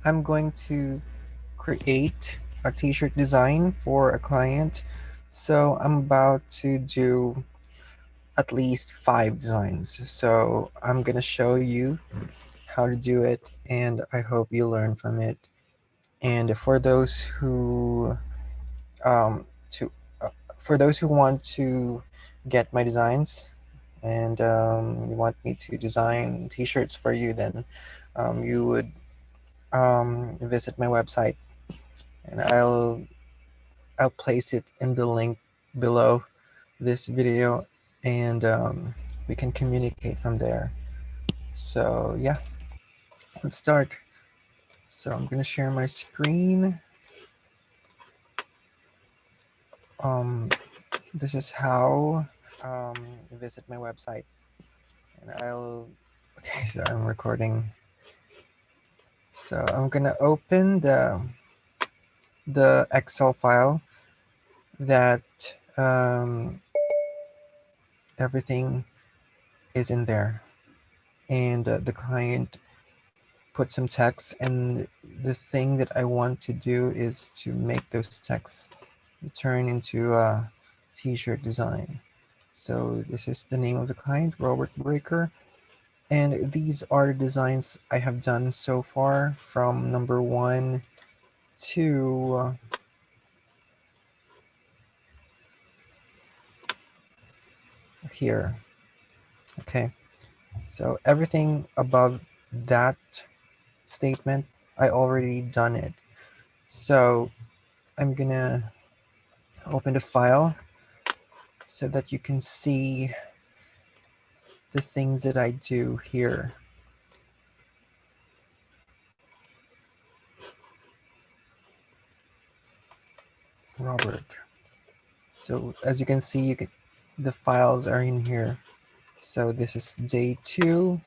I'm going to create a t-shirt design for a client. So I'm about to do at least 5 designs. So I'm gonna show you how to do it, and I hope you learn from it. And to for those who want to get my designs, and you want me to design t-shirts for you, then you would visit my website, and I'll place it in the link below this video, and we can communicate from there. So yeah, let's start. So I'm gonna share my screen. Um, this is how um, visit my website, and I'll. Okay, so I'm recording. So I'm gonna open the Excel file that everything is in there, and the client put some text, and the thing that I want to do is to make those texts turn into a t-shirt design. So this is the name of the client, Robert Breaker, and these are the designs I have done so far from number 1 to here. Okay, so everything above that statement, I already done it. So I'm gonna open the file so that you can see the things that I do here. Robert. So as you can see, the files are in here. So this is day 2,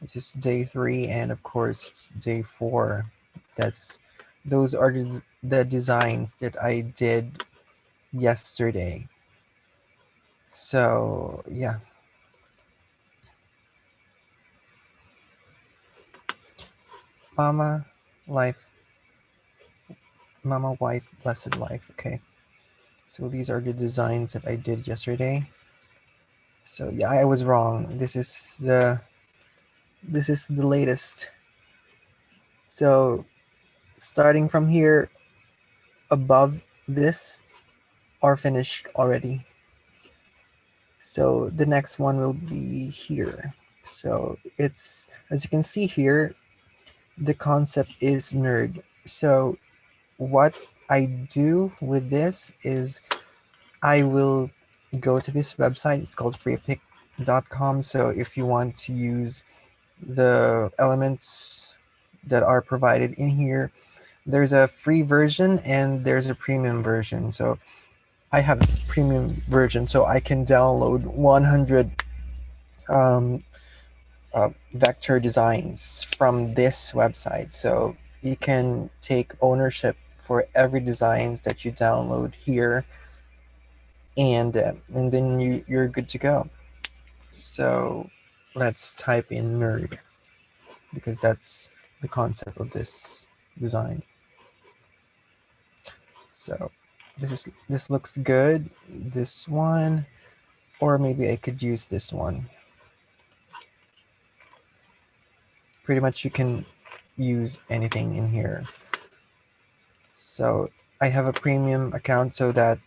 this is day 3, and of course it's day 4. Those are the designs that I did yesterday. So yeah. Mama, life, mama, wife, blessed life. Okay. So these are the designs that I did yesterday. So yeah, I was wrong. This is the latest. So starting from here, above this are finished already. So the next one will be here. So it's, as you can see here, the concept is nerd. So what I do with this is I will go to this website. It's called freepikcom. So if you want to use the elements that are provided in here, there's a free version and there's a premium version. So I have a premium version, so I can download 100 um, vector designs from this website. So you can take ownership for every designs that you download here, and then you're good to go. So let's type in nerd, because that's the concept of this design. So this looks good. This one, or maybe I could use this one. Pretty much you can use anything in here. So I have a premium account so that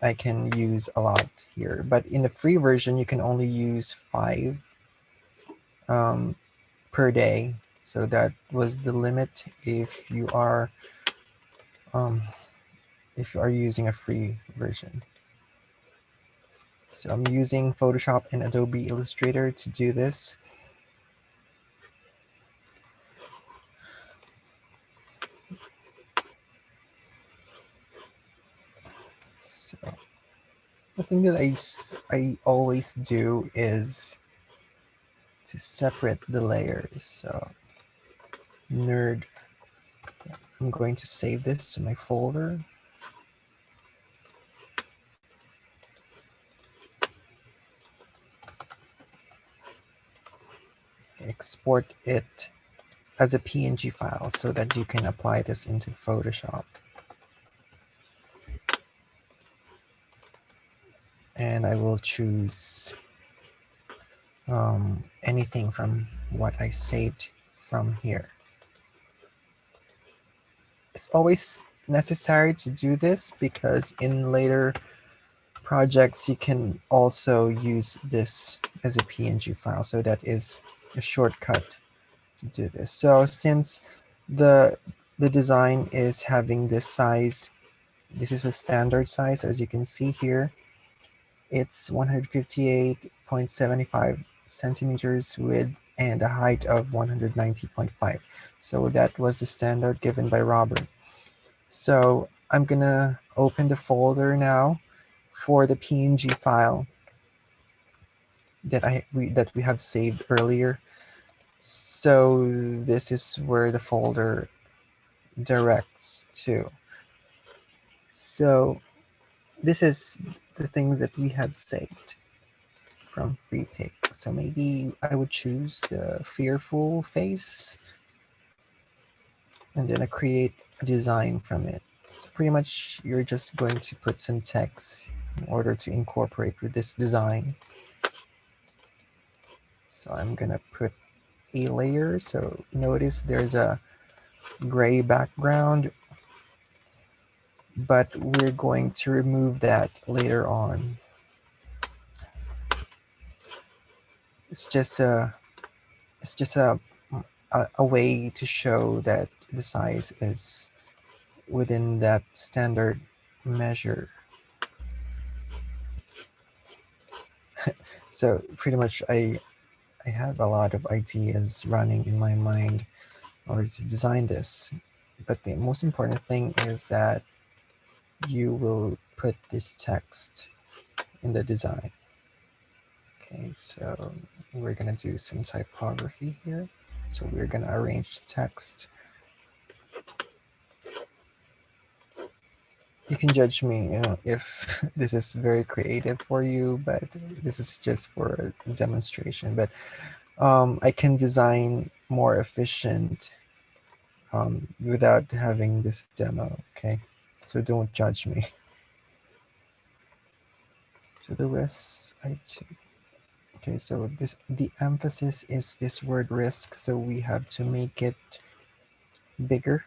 I can use a lot here. But in the free version, you can only use 5 per day. So that was the limit um, if you are using a free version. So I'm using Photoshop and Adobe Illustrator to do this. So the thing that I always do is to separate the layers. So nerd, I'm going to save this to my folder. Export it as a PNG file so that you can apply this into Photoshop. And I will choose anything from what I saved from here. It's always necessary to do this because in later projects you can also use this as a PNG file. So that is a shortcut to do this. So since the design is having this size, this is a standard size, as you can see here. It's 158.75 centimeters width and a height of 190.5. So that was the standard given by Robert. So I'm gonna open the folder now for the PNG file that we have saved earlier. So this is where the folder directs to. So this is the things that we have saved from Freepik. So maybe I would choose the fearful face, and then I create a design from it. So pretty much you're just going to put some text in order to incorporate with this design. So I'm gonna put a layer. So notice there's a gray background, but we're going to remove that later on. It's just a way to show that the size is within that standard measure. So pretty much I have a lot of ideas running in my mind in order to design this. But the most important thing is that you will put this text in the design. Okay, so we're gonna do some typography here. So we're gonna arrange the text. You can judge me, if this is very creative for you, but this is just for a demonstration. But I can design more efficient without having this demo, okay? So don't judge me. So the rest I took. Okay, so the emphasis is this word risk, so we have to make it bigger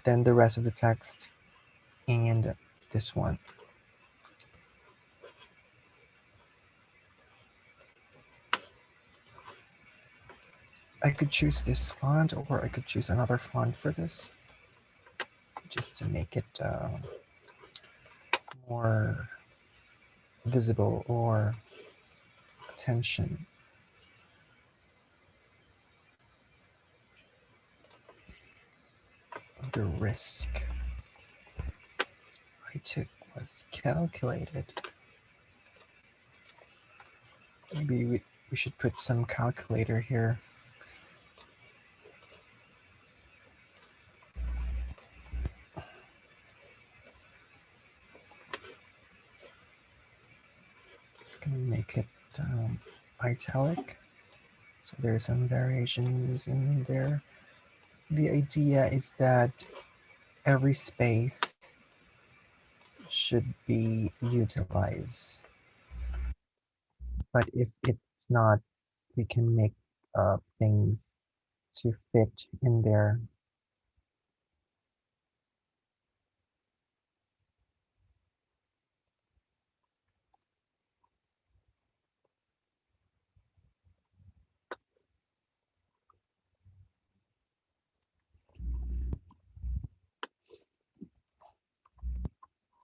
than the rest of the text, and this one. I could choose this font, or I could choose another font for this, just to make it more visible or attention. The risk I took was calculated. Maybe we should put some calculator here. Gonna make it italic. So there's some variations in there. The idea is that every space should be utilized. But if it's not, we can make things to fit in there.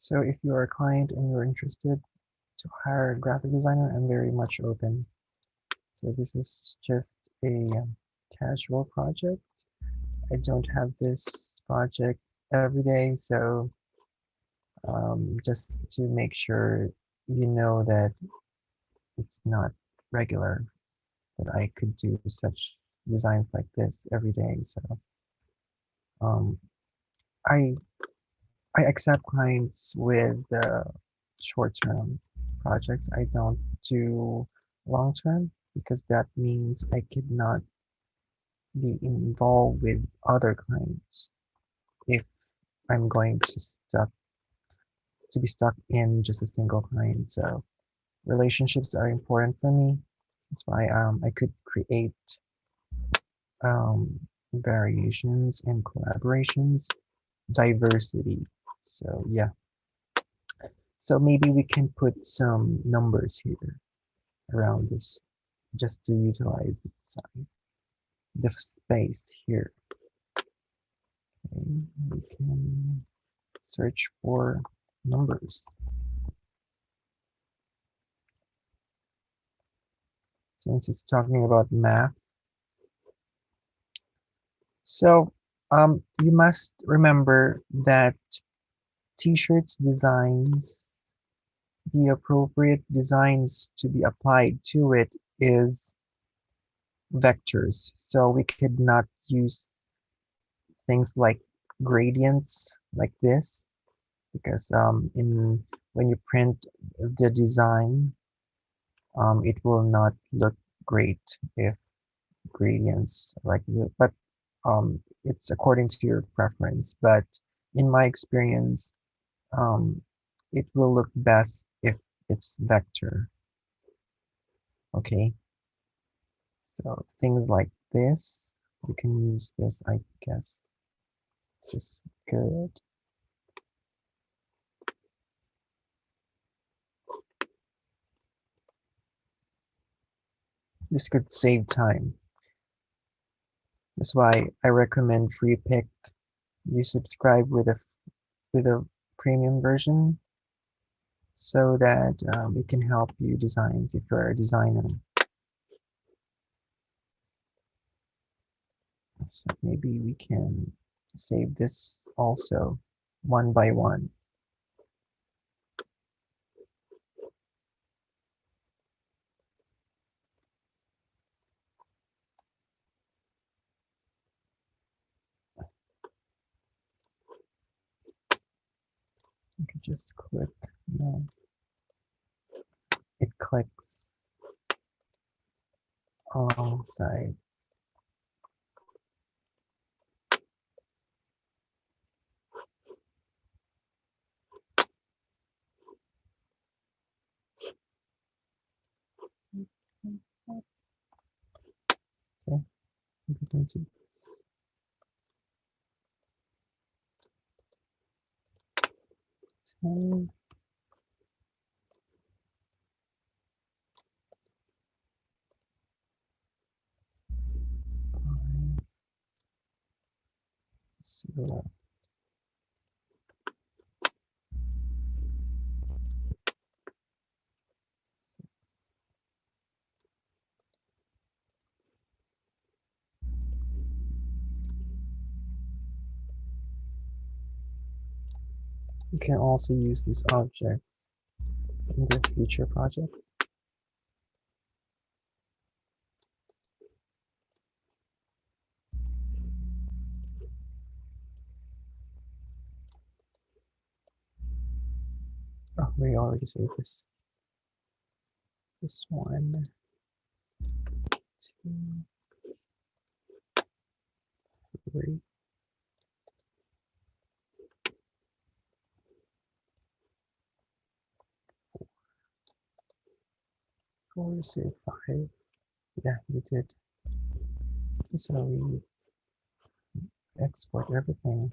So if you're a client and you're interested to hire a graphic designer, I'm very much open. So this is just a casual project. I don't have this project every day, so just to make sure you know that it's not regular, that I could do such designs like this every day. So um, I I accept clients with short-term projects. I don't do long-term because that means I could not be involved with other clients if I'm going to be stuck in just a single client. So relationships are important for me. That's why I could create um, variations and collaborations, diversity. So yeah, so maybe we can put some numbers here around this just to utilize the design, the space here. Okay, we can search for numbers since it's talking about math. So you must remember that t-shirts designs, the appropriate designs to be applied to it is vectors. So we could not use things like gradients like this because in when you print the design, it will not look great if gradients like this. But it's according to your preference. But in my experience, um, it will look best if it's vector. Okay, so things like this, you can use this, I guess. This is good. This could save time. That's why I recommend Freepik. You subscribe with a premium version so that we can help you designs if you're a designer. So maybe we can save this also one by one. You can just click. No, it clicks alongside. Okay, we can do this. Okay. So you can also use these objects in the future projects. Oh, we already saved this. This one, 2, 3, 4, 5. Yeah, we did. So we export everything.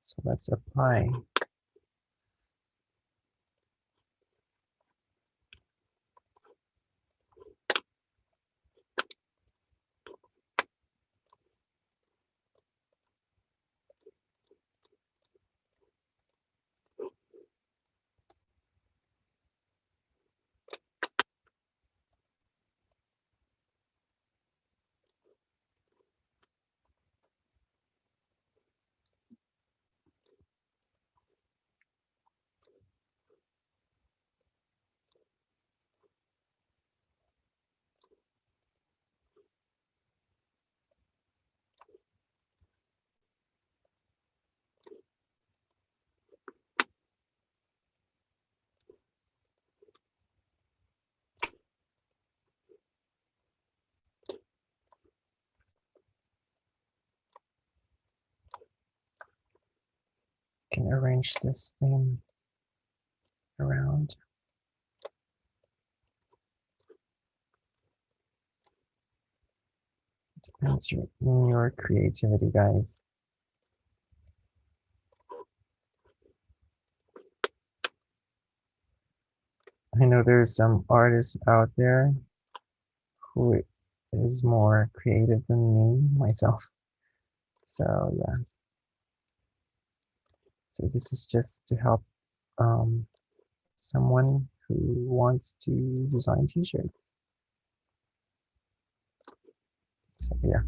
So let's apply. can arrange this thing around. Depends on your creativity, guys. I know there's some artists out there who is more creative than me, myself. So yeah. So this is just to help someone who wants to design t-shirts. So yeah.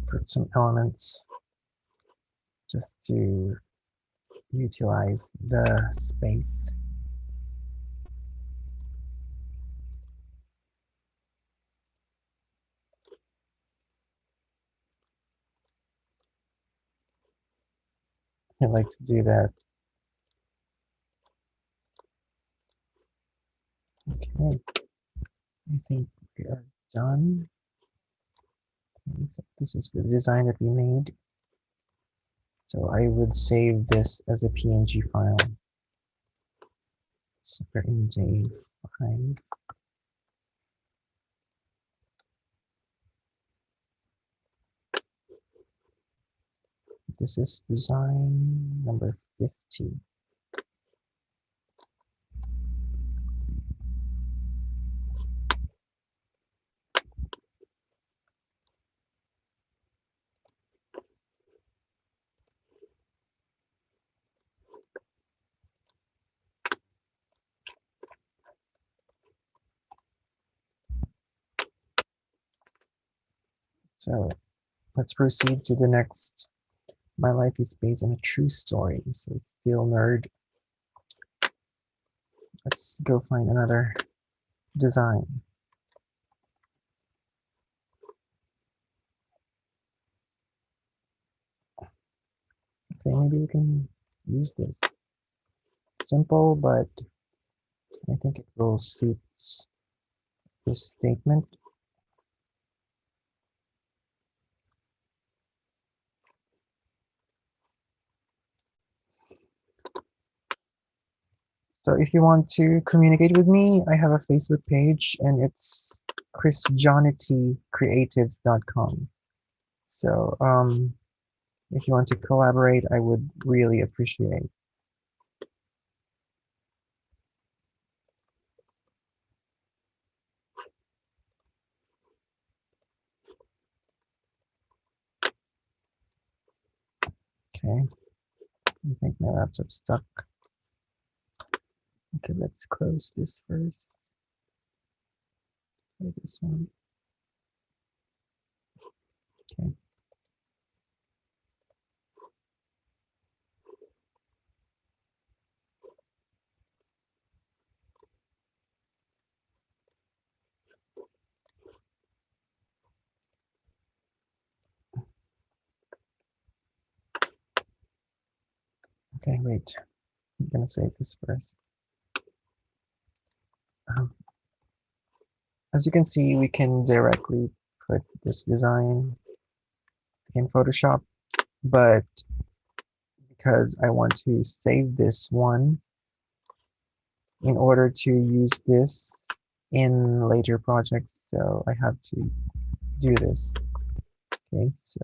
Put some elements just to utilize the space. I like to do that. Okay, I think we are done. Okay, so this is the design that we made. So I would save this as a PNG file. Super easy. Fine. This is design number 50. So let's proceed to the next. My life is based on a true story, so it's still nerd. Let's go find another design. Okay, maybe we can use this. Simple, but I think it will suit this statement. So if you want to communicate with me, I have a Facebook page and it's chrisjohnombiga.com. So if you want to collaborate, I would really appreciate. Okay, I think my laptop's stuck. Okay, let's close this first. Try this one. Okay. Okay, wait. I'm gonna save this first. As you can see, we can directly put this design in Photoshop, but because I want to save this one in order to use this in later projects, so I have to do this. Okay, so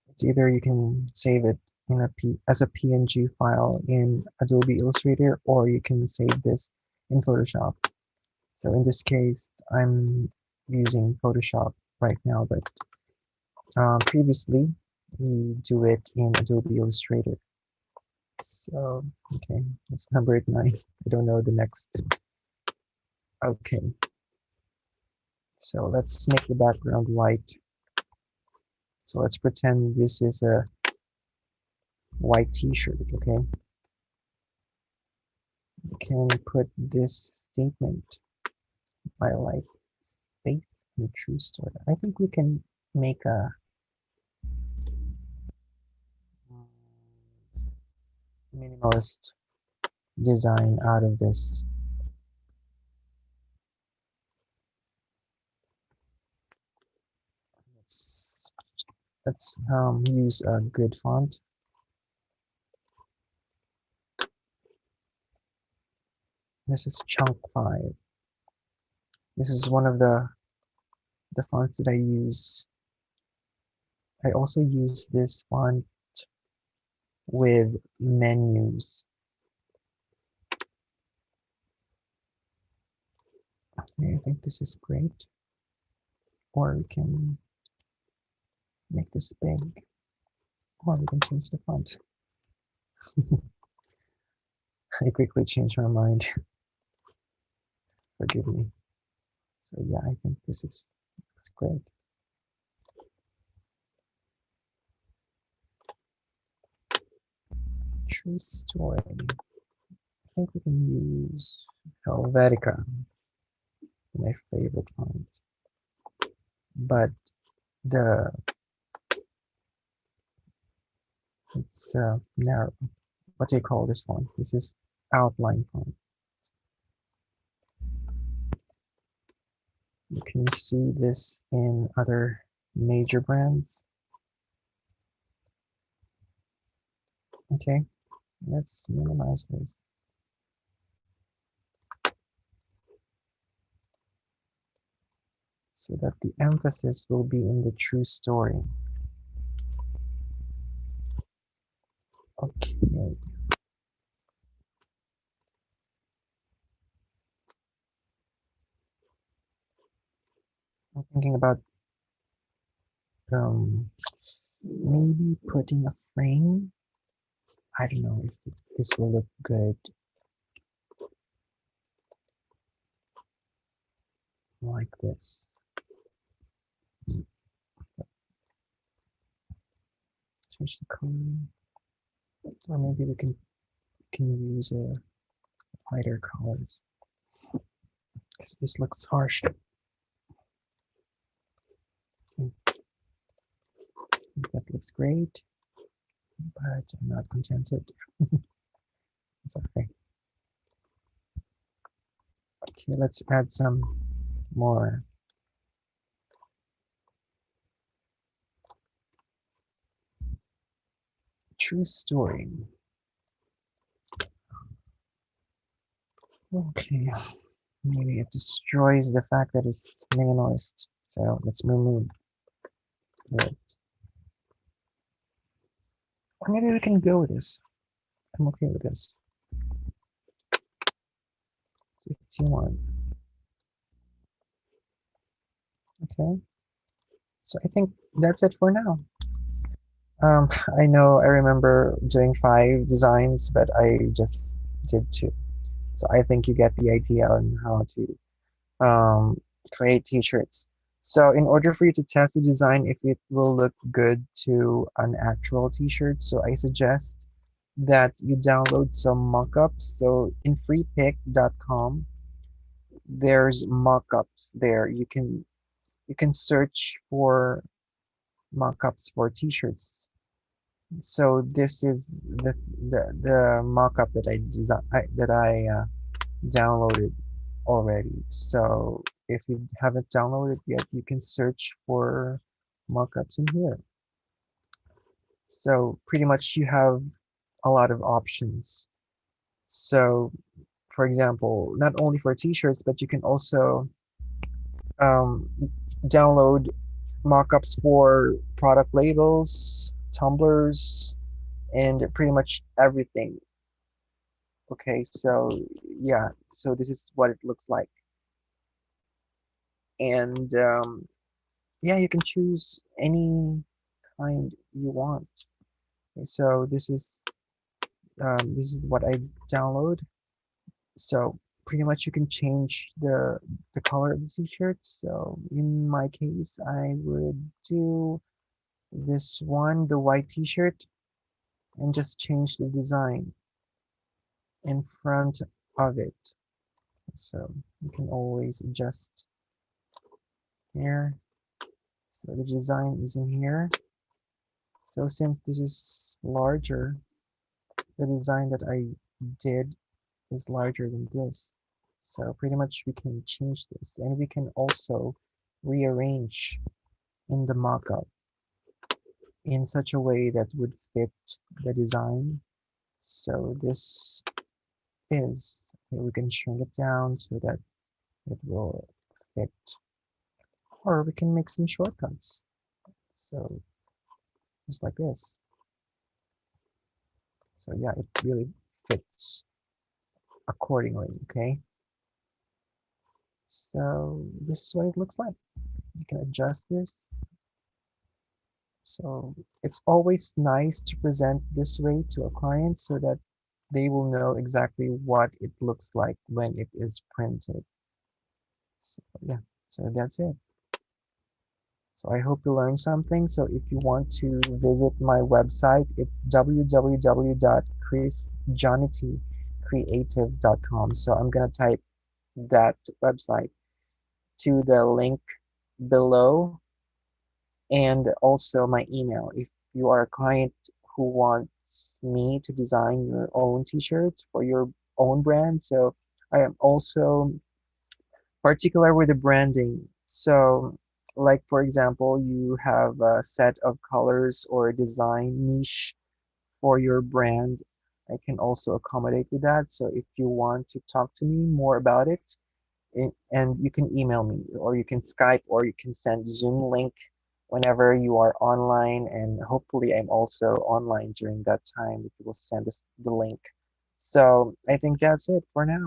it's either you can save it in as a PNG file in Adobe Illustrator, or you can save this in Photoshop. So in this case, I'm using Photoshop right now, but previously we do it in Adobe Illustrator. So, okay, let's number it 9. I don't know the next. Okay. So let's make the background white. So let's pretend this is a white t-shirt. Okay, you can put this statement: my life, faith, and true story. I think we can make a minimalist design out of this. Let's use a good font. This is Chunk 5. This is one of the fonts that I use. I also use this font with menus. Okay, I think this is great. Or we can make this big. Or we can change the font. I quickly changed my mind. Forgive me. So yeah, I think this is great. True story. I think we can use Helvetica, my favorite font. But the it's narrow. What do you call this font? This is outline font. You can see this in other major brands. Okay, let's minimize this. So that the emphasis will be in the true story. Okay. I'm thinking about maybe putting a frame. I don't know if this will look good like this. Change the color. Or maybe we can use a lighter colors. Because this looks harsh. That looks great, but I'm not contented. It's okay. Okay, let's add some more. True story. Okay, maybe it destroys the fact that it's minimalist. So let's remove it. Or maybe we can go with this. I'm okay with this. 51. Okay. So I think that's it for now. Um, I know I remember doing 5 designs, but I just did 2. So I think you get the idea on how to create t-shirts. So in order for you to test the design if it will look good to an actual t-shirt, so I suggest that you download some mockups. So in freepik.com, there's mockups there. You can search for mockups for t-shirts. So this is the mockup that I design that I downloaded already. So if you haven't downloaded yet, you can search for mockups in here. So pretty much you have a lot of options. So for example, not only for t-shirts, but you can also um, download mockups for product labels, tumblers, and pretty much everything. Okay, so yeah, so this is what it looks like. And yeah, you can choose any kind you want. Okay, so this is what I download. So pretty much you can change the color of the t-shirt. So in my case, I would do this one, the white t-shirt. and just change the design in front of it. So you can always adjust here. So the design is in here. So since this is larger, the design that I did is larger than this. So pretty much we can change this, and we can also rearrange in the mockup in such a way that would fit the design. So this is, okay, we can shrink it down so that it will fit, or we can make some shortcuts. So just like this. So yeah, it really fits accordingly, okay? So this is what it looks like. You can adjust this. So it's always nice to present this way to a client so that they will know exactly what it looks like when it is printed. So yeah, so that's it. So I hope you learned something. So if you want to visit my website, it's www.chrisjohnnbigacreatives.com. So I'm gonna type that website to the link below, and also my email if you are a client who wants me to design your own t-shirts for your own brand. So I am also particular with the branding. So like for example, you have a set of colors or a design niche for your brand. I can also accommodate with that. So if you want to talk to me more about it, and you can email me, or you can Skype, or you can send Zoom link whenever you are online, and hopefully I'm also online during that time if you will send us the link. So I think that's it for now.